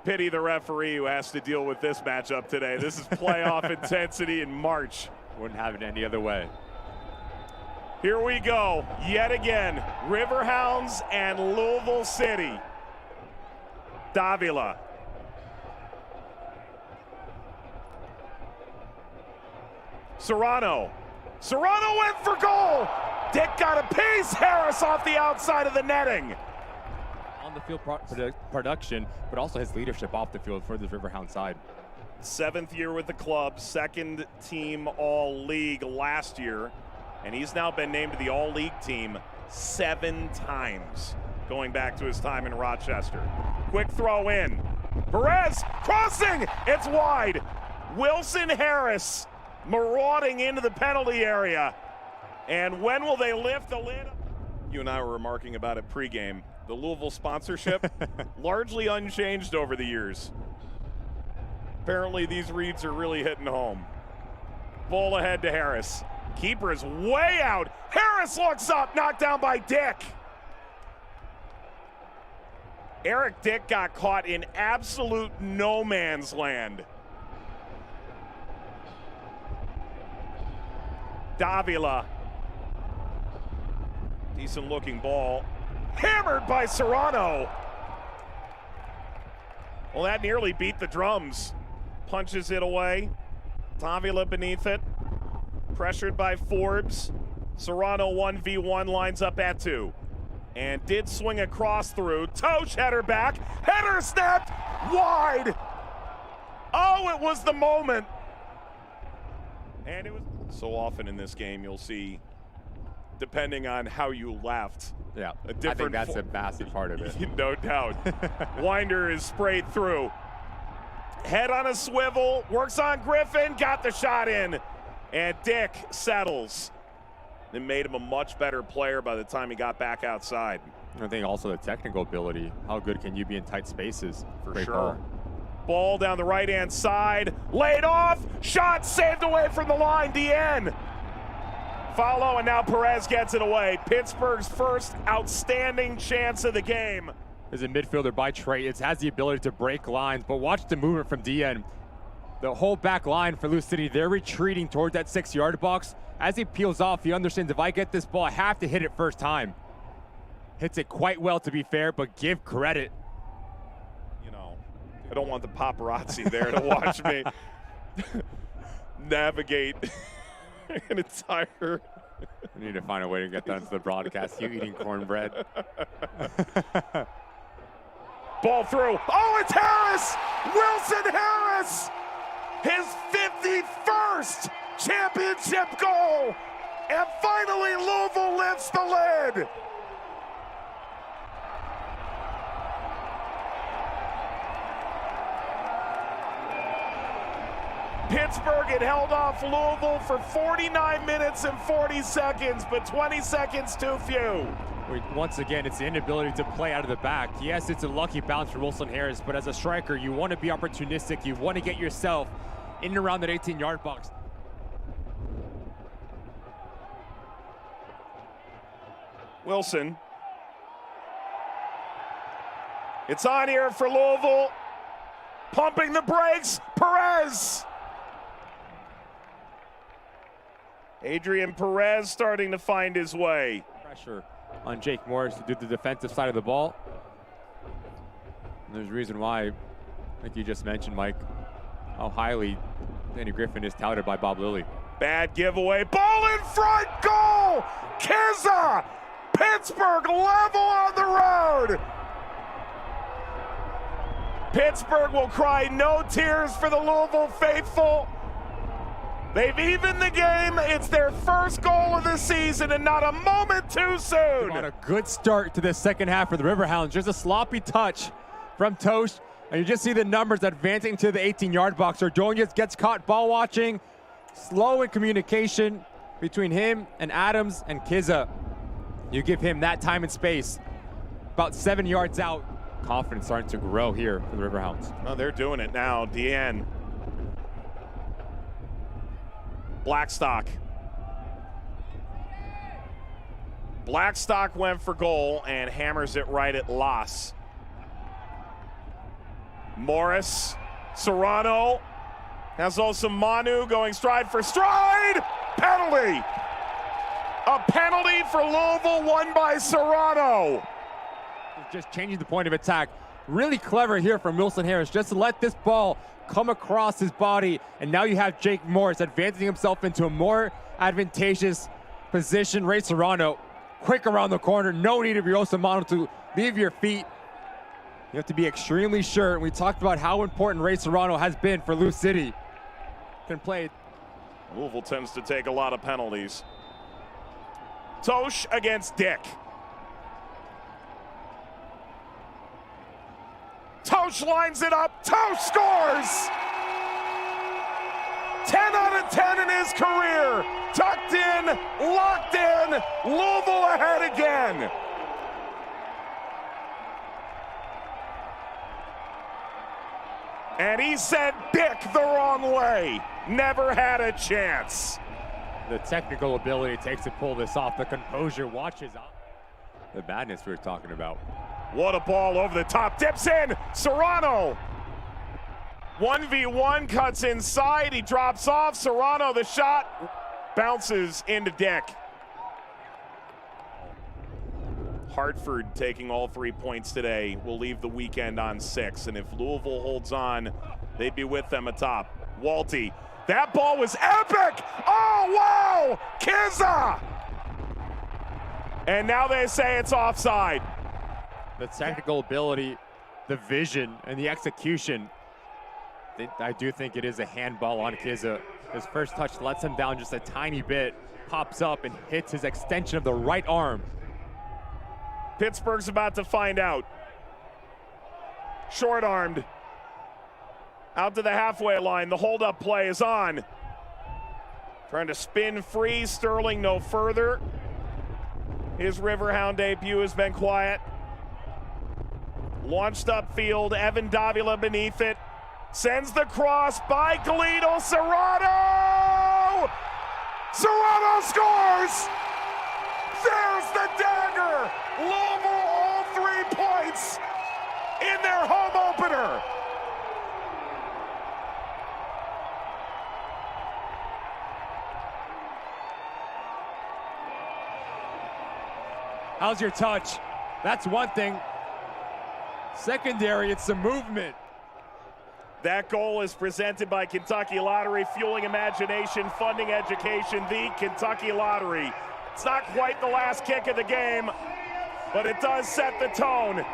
pity the referee who has to deal with this matchup today. This is playoff intensity in March. Wouldn't have it any other way. Here we go, yet again. Riverhounds and Louisville City. Davila. Serrano. Serrano went for goal. Dick got a piece. Harris off the outside of the netting. On the field production, but also his leadership off the field for the Riverhound side. 7th year with the club, 2nd team All-League last year, and he's now been named to the All-League team 7 times, going back to his time in Rochester. Quick throw in. Perez crossing. It's wide. Wilson Harris marauding into the penalty area. And when will they lift the lid? You and I were remarking about it pregame. The Louisville sponsorship, largely unchanged over the years. Apparently these reads are really hitting home. Ball ahead to Harris. Keeper is way out. Harris looks up, knocked down by Dick. Eric Dick got caught in absolute no man's land. Davila. Decent looking ball. Hammered by Serrano. Well, that nearly beat the drums. Punches it away. Davila beneath it. Pressured by Forbes. Serrano 1v1 lines up at 2. And did swing across through. Totsch header back. Header snapped wide. Oh, it was the moment. And it was so often in this game you'll see, depending on how you left. Yeah, a different I think that's a massive part of it. No doubt. Wynder is sprayed through. Head on a swivel, works on Griffin, got the shot in. And Dick settles. It made him a much better player by the time he got back outside. I think also the technical ability. How good can you be in tight spaces? For Great sure. Ball down the right-hand side, laid off, shot saved away from the line, Diene. Follow, and now Perez gets it away. Pittsburgh's first outstanding chance of the game. As a midfielder by trade, it has the ability to break lines, but watch the movement from Diene. The whole back line for Louisville City, they're retreating towards that 6-yard box. As he peels off, he understands if I get this ball, I have to hit it first time. Hits it quite well, to be fair, but give credit. You know, I don't want the paparazzi there to watch me navigate an entire... We need to find a way to get that into the broadcast. You eating cornbread. Ball through. Oh, it's Harris! Wilson Harris! His 51st championship goal! And finally, Louisville lifts the lid! Pittsburgh had held off Louisville for 49 minutes and 40 seconds, but 20 seconds too few. Once again, it's the inability to play out of the back. Yes, it's a lucky bounce for Wilson Harris, but as a striker, you want to be opportunistic. You want to get yourself in and around that 18-yard box. Wilson. It's on here for Louisville. Pumping the brakes, Perez. Adrien Perez starting to find his way. Pressure on Jake Morris to do the defensive side of the ball. And there's a reason why, like you just mentioned, Mike, how highly Danny Griffin is touted by Bob Lilly. Bad giveaway, ball in front, goal! Kizza! Pittsburgh level on the road! Pittsburgh will cry no tears for the Louisville faithful. They've evened the game. It's their first goal of the season and not a moment too soon. On a good start to the second half for the Riverhounds. Just a sloppy touch from Totsch, and you just see the numbers advancing to the 18-yard box. Ordonez gets caught ball watching. Slow in communication between him and Adams and Kizza. You give him that time and space. About 7 yards out. Confidence starting to grow here for the Riverhounds. Oh, they're doing it now. Diene. Blackstock. Blackstock went for goal and hammers it right at Las. Morris, Serrano, has Osumanu going stride for stride. Penalty. A penalty for Louisville, won by Serrano. Just changing the point of attack. Really clever here from Wilson Harris, just to let this ball come across his body. And now you have Jake Morris advancing himself into a more advantageous position. Ray Serrano, quick around the corner. No need of your Osumanu to leave your feet. You have to be extremely sure. We talked about how important Ray Serrano has been for Louisville City. Can play. Louisville tends to take a lot of penalties. Totsch against Dick. Totsch lines it up. Totsch scores! 10 out of 10 in his career. Tucked in, locked in. Louisville ahead again. And he sent Dick the wrong way. Never had a chance. The technical ability it takes to pull this off. The composure watches out. The madness we were talking about. What a ball over the top. Dips in. Serrano. 1v1 cuts inside. He drops off. Serrano, the shot bounces into Dick. Hartford taking all 3 points today will leave the weekend on 6. And if Louisville holds on, they'd be with them atop. Walty. That ball was epic! Oh, wow! Kizza! And now they say it's offside. The technical ability, the vision, and the execution. I do think it is a handball on Kizza. His first touch lets him down just a tiny bit, pops up and hits his extension of the right arm. Pittsburgh's about to find out. Short-armed. Out to the halfway line. The hold-up play is on. Trying to spin free. Sterling no further. His Riverhound debut has been quiet. Launched upfield. Evan Davila beneath it. Sends the cross by Galito. Serrano! Serrano scores! There's the dagger! Louisville all 3 points in their home opener. How's your touch? That's one thing. Secondary, it's the movement. That goal is presented by Kentucky Lottery, fueling imagination, funding education, the Kentucky Lottery. It's not quite the last kick of the game, but it does set the tone.